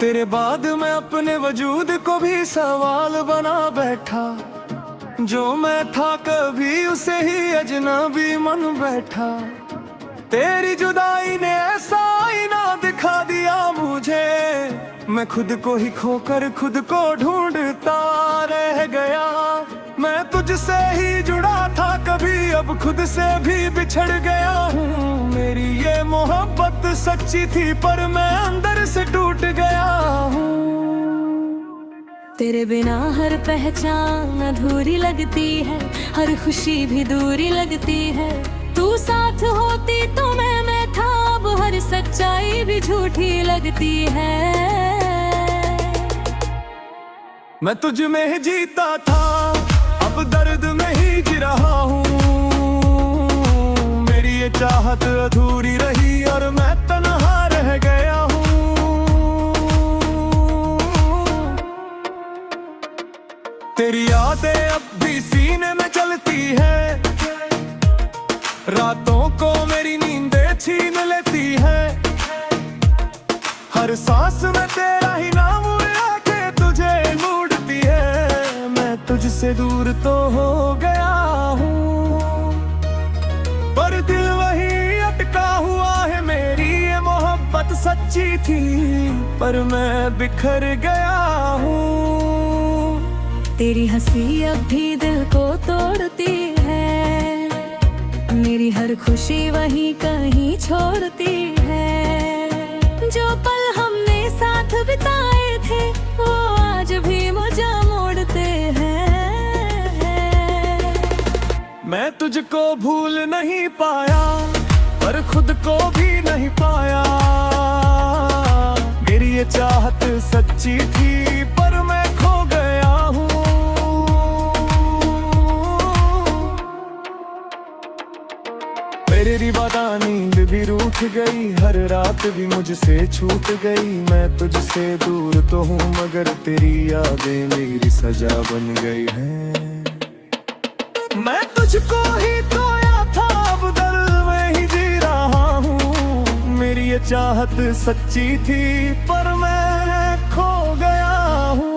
तेरे बाद मैं अपने वजूद को भी सवाल बना बैठा। जो मैं था कभी उसे ही अजनबी मन बैठा। तेरी जुदाई ने ऐसा आईना दिखा दिया मुझे, मैं खुद को ही खोकर खुद को ढूंढता रह गया। मैं तुझसे ही जुड़ा था कभी, अब खुद से भी बिछड़ गया हूँ। मेरी ये मोहब्बत सच्ची थी पर मैं अंदर से टूट गया हूँ। तेरे बिना हर पहचान अधूरी लगती है, हर खुशी भी दूरी लगती है। तू साथ होती तो मैं था, अब हर सच्चाई भी झूठी लगती है। मैं तुझ में जीता था, अब दर्द में ही जी रहा हूँ। मेरी ये चाहत अधूरी रही और मैं तन्हा रह गया हूँ। तेरी यादें अब भी सीने में चलती है, रातों को मेरी नींदें छीन लेती है। हर सांस में तेरा ही नाम आके तुझे ढूंढती है। मैं तुझसे दूर तो हो गया हूँ, पर दिल वही अटका हुआ है। मेरी ये मोहब्बत सच्ची थी पर मैं बिखर गया हूँ। तेरी हंसी अब भी दिल को तोड़ती है, मेरी हर खुशी वहीं कहीं छोड़ती है। जो पल हमने साथ बिताए थे वो आज भी मुझे मोड़ते हैं। मैं तुझको भूल नहीं पाया पर खुद को भी नहीं पाया। मेरी ये चाहत सच्ची थी पर मैं खो गया हूँ। मेरी रिवादा नींद भी रूठ गई, हर रात भी मुझसे छूट गई। मैं तुझसे दूर तो हूँ मगर तेरी यादें मेरी सजा बन गई हैं। मैं तुझको ही खोया था, अब दर्द में ही जी रहा हूँ। मेरी ये चाहत सच्ची थी पर मैं खो गया हूँ।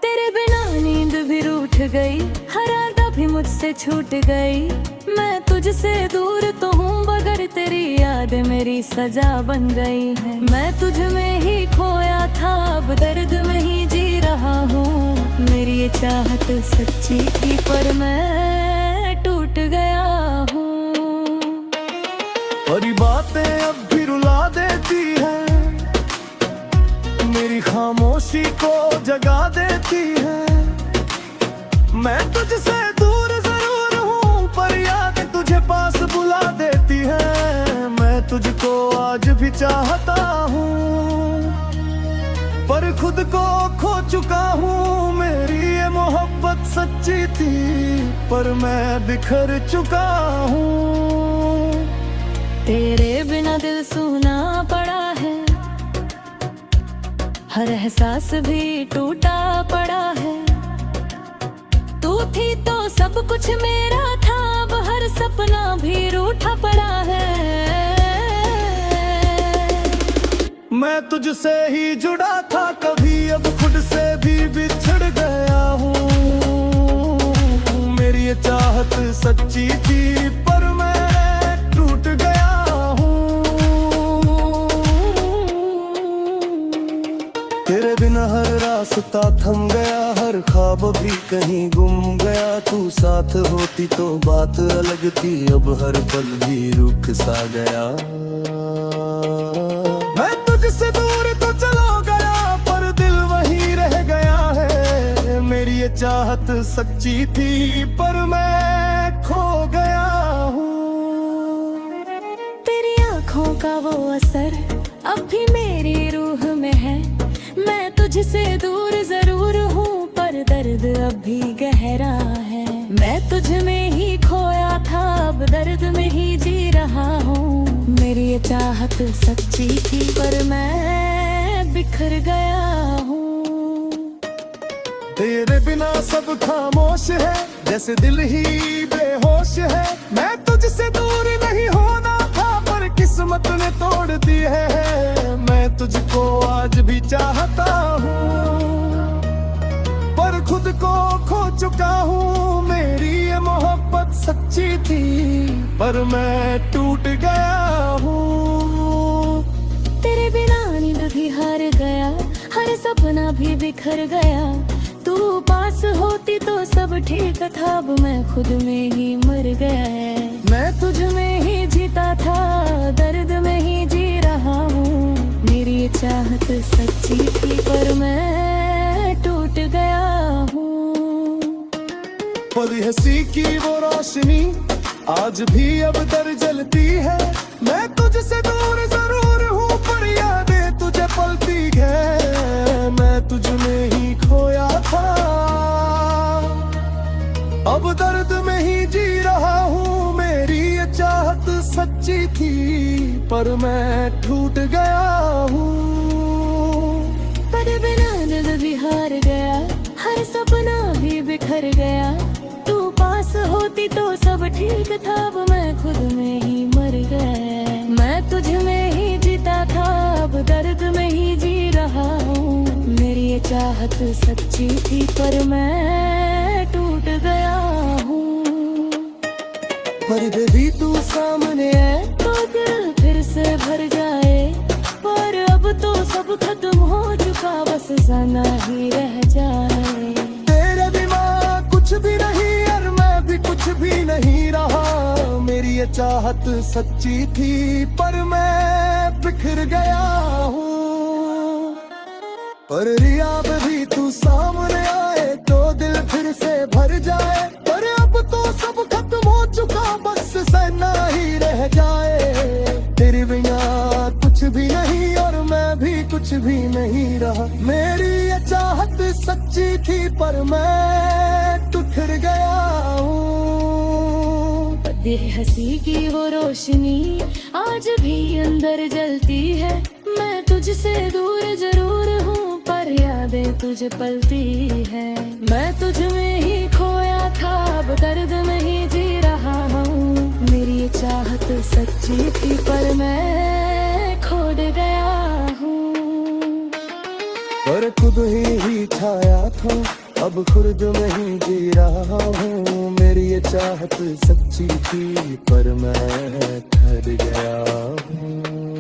तेरे बिना नींद भी रूठ गई, हर आदत भी मुझसे छूट गई। मैं तुझसे दूर तो हूँ मगर तेरी याद मेरी सजा बन गई है। मैं तुझ में ही खोया था, अब दर्द में ही जी रहा हूँ। मेरी ये चाहत सच्ची थी पर मैं टूट गया हूँ। बड़ी बातें अब भी रुला देती है, मेरी खामोशी को जगा देती है। मैं तुझसे दूर जरूर हूँ पर याद तुझे पास बुला देती है। मैं तुझको आज भी चाहता हूँ पर खुद को खो चुका हूँ। मेरी ये मोहब्बत सच्ची थी पर मैं बिखर चुका हूँ। तेरे बिना दिल सूना पड़ा है, हर एहसास भी टूटा पड़ा है। तू थी तो सब कुछ मेरा था, अब हर सपना भी रूठा पड़ा है। मैं तुझसे ही जुड़ा था कभी, अब खुद से भी बिछड़ गया हूँ। मेरी ये चाहत सच्ची थी पर मैं टूट गया हूँ। तेरे बिना हर रास्ता थम गया, हर ख्वाब भी कहीं गुम गया। तू साथ होती तो बात अलग थी, अब हर पल भी रुक सा गया। मैं तुझसे दूर तो चला गया पर दिल वहीं रह गया है। मेरी ये चाहत सच्ची थी पर मैं खो गया हूँ। तेरी आँखों का वो असर अब भी मेरी रूह में है। मैं तुझसे दूर जरूर हूँ पर दर्द अब भी गहरा है। मैं तुझ में ही खोया था, अब दर्द में ही जी रहा हूँ। मेरी ये चाहत सच्ची थी पर मैं बिखर गया हूँ। तेरे बिना सब खामोश है, जैसे दिल ही बेहोश है। मैं तुझसे दूर नहीं होना था पर किस्मत किस्मत ने तोड़ दी है। मैं तुझको आज भी चाहता हूँ, पर खुद को खो चुका हूँ। मेरी ये मोहब्बत सच्ची थी, पर मैं टूट गया हूँ। तेरे बिना नींद भी हार गया, हर सपना भी बिखर गया। तू पास होती तो सब ठीक था, अब मैं खुद में ही मर गया है। मैं तुझ में ही जीता था, दर्द में ही जी रहा हूँ। मेरी ये चाहत सच्ची थी, पर मैं टूट गया हूँ। पर हंसी की वो रोशनी आज भी अब दर जलती है। मैं तुझसे दूर जरूर हूँ, पर यादें तुझे पलती है। मैं तुझ में ही खोया था, अब दर्द में ही जी रहा हूँ। मेरी ये चाहत सच्ची थी, पर मैं टूट गया हूँ। पर बिना दिल भी हार गया, हर सपना भी बिखर गया। तू पास होती तो सब ठीक था, अब मैं खुद में ही मर गया। मैं तुझ में ही जीता था, अब दर्द में ही जी रहा हूँ। मेरी ये चाहत सच्ची थी, पर मैं टूट गया हूँ। पर बेबी तू सामने है तो दिल फिर से भर जाए, पर अब तो सब खत्म हो चुका, बस जाना ही रह जाए। तेरे बिना कुछ भी नहीं और मैं भी कुछ भी नहीं रहा। मेरी ये चाहत सच्ची थी, पर मैं बिखर गया हूँ। पर रियाब भी तू सामने आए तो दिल फिर से भर जाए। पर अब तो सब खत्म हो चुका, बस सहना ही रह जाए। तेरे बिना कुछ भी नहीं और मैं भी कुछ भी नहीं रहा। मेरी ये चाहत सच्ची थी, पर मैं टूट गया हूँ। हंसी की वो रोशनी आज भी अंदर जलती है। मैं तुझसे दूर जरूर हूँ, पर यादें तुझे पलती है। मैं तुझ में ही खोया था, अब दर्द में ही जी रहा हूँ। मेरी ये चाहत सच्ची थी, पर मैं खोड़ गया हूँ। पर खुद ही छाया था, अब खुद में ही जी रहा हूँ। मेरी ये चाहत सच्ची थी, पर मैं ठहर गया हूँ।